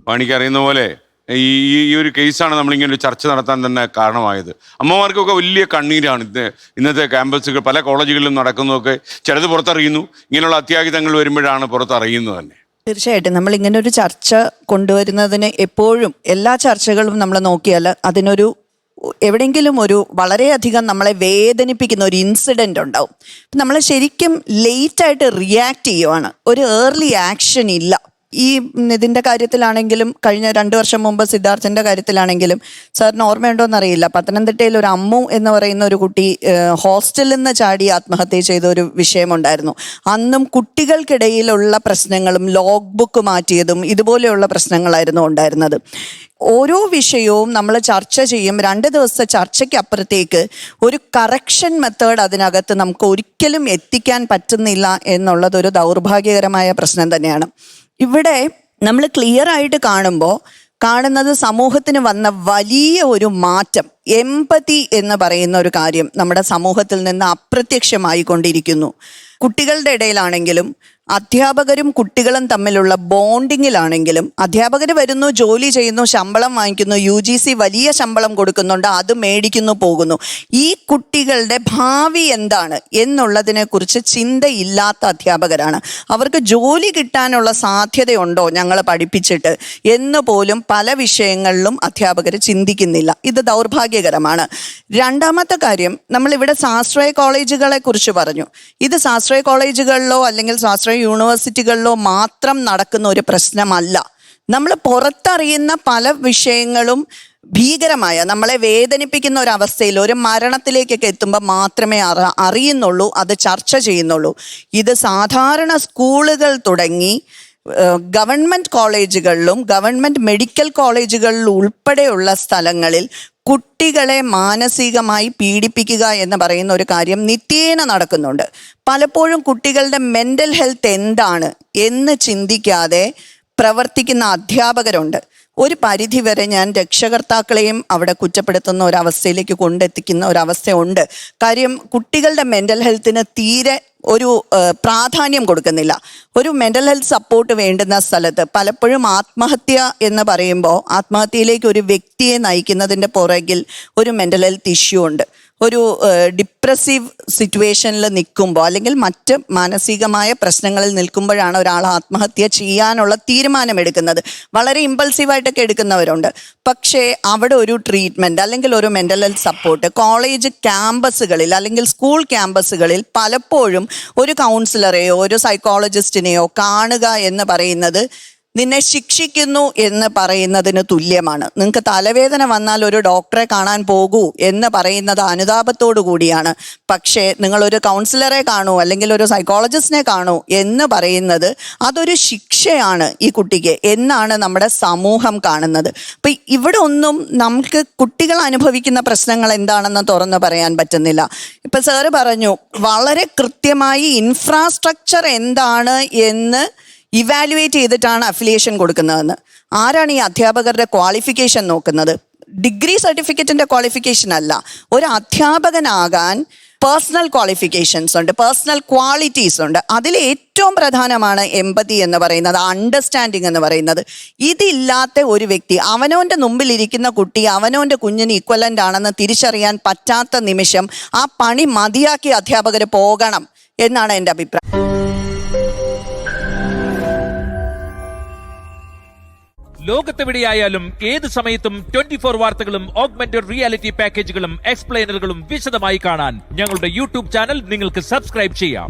വാണിക്കറിയുന്ന പോലെ ഈ ഈ ഒരു കേസാണ് നമ്മളിങ്ങനെ ഒരു ചർച്ച നടത്താൻ തന്നെ കാരണമായത്. അമ്മമാർക്കൊക്കെ വലിയ കണ്ണീരാണ് ഇന്നത്തെ ക്യാമ്പസുകൾ പല കോളേജുകളിലും നടക്കുന്നതൊക്കെ. ചിലത് പുറത്തറിയുന്നു, ഇങ്ങനെയുള്ള അത്യാഹിതങ്ങൾ വരുമ്പോഴാണ് പുറത്തറിയുന്നത് തന്നെ. തീർച്ചയായിട്ടും നമ്മൾ ഇങ്ങനെ ഒരു ചർച്ച കൊണ്ടുവരുന്നതിന് എപ്പോഴും എല്ലാ ചർച്ചകളും നമ്മൾ നോക്കിയാൽ അതിനൊരു എവിടെയെങ്കിലും ഒരു വളരെയധികം നമ്മളെ വേദനിപ്പിക്കുന്ന ഒരു ഇൻസിഡൻ്റ് ഉണ്ടാവും. നമ്മൾ ശരിക്കും ലേറ്റായിട്ട് റിയാക്ട് ചെയ്യുവാണ്, ഒരു ഏർലി ആക്ഷൻ ഇല്ല. ഈ ഇതിൻ്റെ കാര്യത്തിലാണെങ്കിലും കഴിഞ്ഞ 2 വർഷം മുമ്പ് സിദ്ധാർത്ഥൻ്റെ കാര്യത്തിലാണെങ്കിലും സാറിന് ഓർമ്മയുണ്ടോയെന്നറിയില്ല, പത്തനംതിട്ടയിൽ ഒരു അമ്മു എന്ന് പറയുന്ന ഒരു കുട്ടി ഹോസ്റ്റലിൽ നിന്ന് ചാടി ആത്മഹത്യ ചെയ്ത ഒരു വിഷയമുണ്ടായിരുന്നു. അന്നും കുട്ടികൾക്കിടയിലുള്ള പ്രശ്നങ്ങളും ലോഗ് ബുക്ക് മാറ്റിയതും ഇതുപോലെയുള്ള പ്രശ്നങ്ങളായിരുന്നു ഉണ്ടായിരുന്നത്. ഓരോ വിഷയവും നമ്മൾ ചർച്ച ചെയ്യും. 2 ദിവസത്തെ ചർച്ചയ്ക്ക് അപ്പുറത്തേക്ക് ഒരു കറക്ഷൻ മെത്തേഡ് അതിനകത്ത് നമുക്ക് ഒരിക്കലും എത്തിക്കാൻ പറ്റുന്നില്ല എന്നുള്ളത് ഒരു ദൗർഭാഗ്യകരമായ പ്രശ്നം തന്നെയാണ്. ഇവിടെ നമ്മൾ ക്ലിയർ ആയിട്ട് കാണുന്നത് സമൂഹത്തിന് വന്ന വലിയ ഒരു മാറ്റം, എമ്പതി എന്ന് പറയുന്ന ഒരു കാര്യം നമ്മുടെ സമൂഹത്തിൽ നിന്ന് അപ്രത്യക്ഷമായി കൊണ്ടിരിക്കുന്നു. കുട്ടികളുടെ ഇടയിലാണെങ്കിലും അധ്യാപകരും കുട്ടികളും തമ്മിലുള്ള ബോണ്ടിങ്ങിലാണെങ്കിലും അധ്യാപകർ വരുന്നു, ജോലി ചെയ്യുന്നു, ശമ്പളം വാങ്ങിക്കുന്നു, UGC വലിയ ശമ്പളം കൊടുക്കുന്നുണ്ട്, അത് മേടിക്കുന്നു, പോകുന്നു. ഈ കുട്ടികളുടെ ഭാവി എന്താണ് എന്നുള്ളതിനെക്കുറിച്ച് ചിന്തയില്ലാത്ത അധ്യാപകരാണ്. അവർക്ക് ജോലി കിട്ടാനുള്ള സാധ്യതയുണ്ടോ ഞങ്ങൾ പഠിപ്പിച്ചിട്ട് എന്ന് പോലും പല വിഷയങ്ങളിലും അധ്യാപകർ ചിന്തിക്കുന്നില്ല. ഇത് ദൗർഭാഗ്യകരമാണ്. രണ്ടാമത്തെ കാര്യം, നമ്മളിവിടെ സ്വാശ്രയ കോളേജുകളെ കുറിച്ച് പറഞ്ഞു. ഇത് സ്വാശ്രയ കോളേജുകളിലോ അല്ലെങ്കിൽ സ്വാശ്രയ യൂണിവേഴ്സിറ്റികളിലോ മാത്രം നടക്കുന്ന ഒരു പ്രശ്നമല്ല. നമ്മൾ പുറത്തറിയുന്ന പല വിഷയങ്ങളും ഭീകരമായ നമ്മളെ വേദനിപ്പിക്കുന്ന ഒരവസ്ഥയിൽ ഒരു മരണത്തിലേക്കൊക്കെ എത്തുമ്പോൾ മാത്രമേ അറിയുന്നുള്ളൂ, അത് ചർച്ച ചെയ്യുന്നുള്ളൂ. ഇത് സാധാരണ സ്കൂളുകൾ തുടങ്ങി ഗവൺമെൻറ് കോളേജുകളിലും ഗവൺമെൻറ് മെഡിക്കൽ കോളേജുകളിലും ഉൾപ്പെടെയുള്ള സ്ഥലങ്ങളിൽ കുട്ടികളെ മാനസികമായി പീഡിപ്പിക്കുക എന്ന് പറയുന്ന ഒരു കാര്യം നിത്യേന നടക്കുന്നുണ്ട്. പലപ്പോഴും കുട്ടികളുടെ മെൻ്റൽ ഹെൽത്ത് എന്താണ് എന്ന് ചിന്തിക്കാതെ പ്രവർത്തിക്കുന്ന അധ്യാപകരുണ്ട്. ഒരു പരിധിവരെ ഞാൻ രക്ഷകർത്താക്കളെയും അവിടെ കുറ്റപ്പെടുത്തുന്ന ഒരവസ്ഥയിലേക്ക് കൊണ്ടെത്തിക്കുന്ന ഒരവസ്ഥയുണ്ട്. കാര്യം കുട്ടികളുടെ മെൻ്റൽ ഹെൽത്തിന് തീരെ ഒരു പ്രാധാന്യം കൊടുക്കുന്നില്ല. ഒരു മെൻ്റൽ ഹെൽത്ത് സപ്പോർട്ട് വേണ്ടുന്ന സ്ഥലത്ത് പലപ്പോഴും ആത്മഹത്യ എന്ന് പറയുമ്പോൾ ആത്മഹത്യയിലേക്ക് ഒരു വ്യക്തിയെ നയിക്കുന്നതിൻ്റെ പുറകിൽ ഒരു മെൻ്റൽ ഹെൽത്ത് ഇഷ്യൂ ഉണ്ട്. ഒരു ഡിപ്രസീവ് സിറ്റുവേഷനിൽ നിൽക്കുമ്പോൾ അല്ലെങ്കിൽ മറ്റ് മാനസികമായ പ്രശ്നങ്ങളിൽ നിൽക്കുമ്പോഴാണ് ഒരാൾ ആത്മഹത്യ ചെയ്യാനുള്ള തീരുമാനമെടുക്കുന്നത്. വളരെ ഇമ്പൾസീവായിട്ടൊക്കെ എടുക്കുന്നവരുണ്ട്. പക്ഷേ അവിടെ ഒരു ട്രീറ്റ്മെൻറ്റ് അല്ലെങ്കിൽ ഒരു മെൻ്റൽ ഹെൽത്ത് സപ്പോർട്ട് കോളേജ് ക്യാമ്പസുകളിൽ അല്ലെങ്കിൽ സ്കൂൾ ക്യാമ്പസുകളിൽ പലപ്പോഴും ഒരു കൗൺസിലറെയോ ഒരു സൈക്കോളജിസ്റ്റിനെയോ കാണുക എന്ന് പറയുന്നത് നിന്നെ ശിക്ഷിക്കുന്നു എന്ന് പറയുന്നതിന് തുല്യമാണ്. നിങ്ങൾക്ക് തലവേദന വന്നാൽ ഒരു ഡോക്ടറെ കാണാൻ പോകൂ എന്ന് പറയുന്നത് അനുതാപത്തോടു കൂടിയാണ്. പക്ഷേ നിങ്ങളൊരു കൗൺസിലറെ കാണൂ അല്ലെങ്കിൽ ഒരു സൈക്കോളജിസ്റ്റിനെ കാണൂ എന്ന് പറയുന്നത് അതൊരു ശിക്ഷയാണ് ഈ കുട്ടിക്ക് എന്നാണ് നമ്മുടെ സമൂഹം കാണുന്നത്. അപ്പം ഇവിടെ ഒന്നും നമുക്ക് കുട്ടികൾ അനുഭവിക്കുന്ന പ്രശ്നങ്ങൾ എന്താണെന്ന് തുറന്നു പറയാൻ പറ്റുന്നില്ല. ഇപ്പം സാറ് പറഞ്ഞു വളരെ കൃത്യമായി ഇൻഫ്രാസ്ട്രക്ചർ എന്താണ് എന്ന് ഇവാലുവേറ്റ് ചെയ്തിട്ടാണ് അഫിലിയേഷൻ കൊടുക്കുന്നതെന്ന്. ആരാണ് ഈ അധ്യാപകരുടെ ക്വാളിഫിക്കേഷൻ നോക്കുന്നത്? ഡിഗ്രി സർട്ടിഫിക്കറ്റിൻ്റെ ക്വാളിഫിക്കേഷൻ അല്ല. ഒരു അധ്യാപകനാകാൻ പേഴ്സണൽ ക്വാളിഫിക്കേഷൻസ് ഉണ്ട്, പേഴ്സണൽ ക്വാളിറ്റീസ് ഉണ്ട്. അതിൽ ഏറ്റവും പ്രധാനമാണ് എമ്പതി എന്ന് പറയുന്നത്, അണ്ടർസ്റ്റാൻഡിങ് എന്ന് പറയുന്നത്. ഇതില്ലാത്ത ഒരു വ്യക്തി, അവനവൻ്റെ മുമ്പിലിരിക്കുന്ന കുട്ടി അവനവൻ്റെ കുഞ്ഞിന് ഈക്വലൻ്റ് ആണെന്ന് തിരിച്ചറിയാൻ പറ്റാത്ത നിമിഷം ആ പണി മതിയാക്കി അധ്യാപകർ പോകണം എന്നാണ് എൻ്റെ അഭിപ്രായം. ലോകത്തെവിടെയായാലും ഏത് സമയത്തും 24 വാർത്തകളും ഓഗ്മെന്റഡ് റിയാലിറ്റി പാക്കേജുകളും എക്സ്പ്ലെയിനറുകളും വിശദമായി കാണാൻ ഞങ്ങളുടെ യൂട്യൂബ് ചാനൽ നിങ്ങൾക്ക് സബ്സ്ക്രൈബ് ചെയ്യാം.